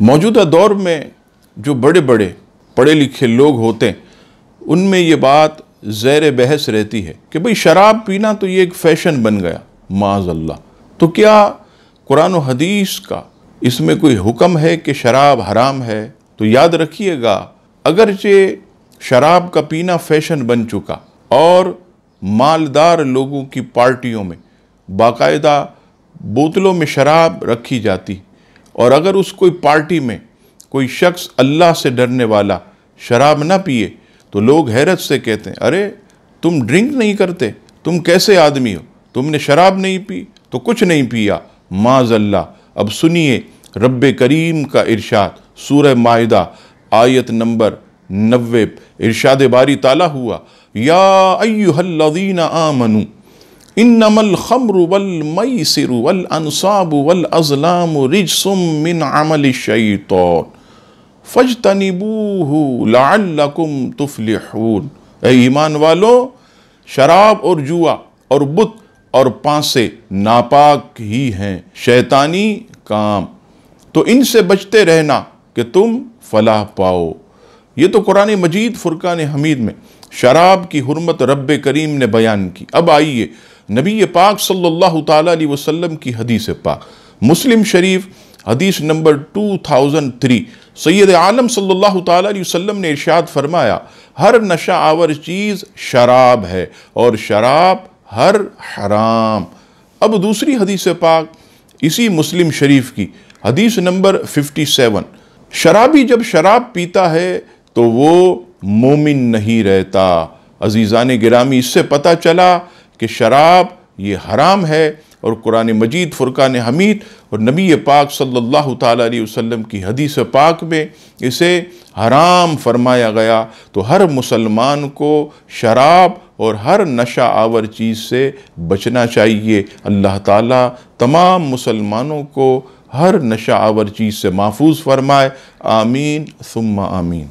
मौजूदा दौर में जो बड़े बड़े पढ़े लिखे लोग होते हैं उनमें ये बात ज़ेर बहस रहती है कि भाई शराब पीना तो ये एक फ़ैशन बन गया माज़अल्लाह। तो क्या कुरान और हदीस का इसमें कोई हुक्म है कि शराब हराम है? तो याद रखिएगा, अगरचे शराब का पीना फ़ैशन बन चुका और मालदार लोगों की पार्टियों में बाकायदा बोतलों में शराब रखी जाती, और अगर उस कोई पार्टी में कोई शख्स अल्लाह से डरने वाला शराब ना पिए तो लोग हैरत से कहते हैं, अरे तुम ड्रिंक नहीं करते, तुम कैसे आदमी हो, तुमने शराब नहीं पी तो कुछ नहीं पिया माज़अल्लाह। अब सुनिए रब्बे करीम का इरशाद, सूरह माइदा आयत नंबर 90, इरशाद बारी ताला हुआ, या अय्युहल्लज़ीना आमनू इन्नमल खम्रु वल मैसिरु वल अंसाबु वल अज़लामु रिज्सुम मिन अमलि शैतान फज्तनिबूहु लअल्लकुम तुफ्लिहून। ऐ ईमान वालो, शराब और जुआ और बुत और पांसे नापाक ही हैं, शैतानी काम, तो इनसे बचते रहना कि तुम फलाह पाओ। ये तो कुरान मजीद फुरकान हमीद में शराब की हुर्मत रब्बे करीम ने बयान की। अब आइए नबी पाक सल्लल्लाहु ताला अलैहि वसल्लम की हदीस पाक, मुस्लिम शरीफ हदीस नंबर 2003, सैयद आलम सल्लल्लाहु ताला अलैहि वसल्लम ने इरशाद फरमाया, हर नशा आवर चीज़ शराब है और शराब हर हराम। अब दूसरी हदीस पाक इसी मुस्लिम शरीफ की हदीस नंबर 57, शराबी जब शराब पीता है तो वो मोमिन नहीं रहता। अजीज़ान गिरामी, इससे पता चला कि शराब ये हराम है और कुरान मजीद फुरकान हमीद और नबी पाक सल्लल्लाहु ताला अलैहि वसल्लम की हदीस पाक में इसे हराम फरमाया गया। तो हर मुसलमान को शराब और हर नशा आवर चीज़ से बचना चाहिए। अल्लाह ताला तमाम मुसलमानों को हर नशा आवर चीज़ से महफूज फरमाए। आमीन सुम्मा आमीन।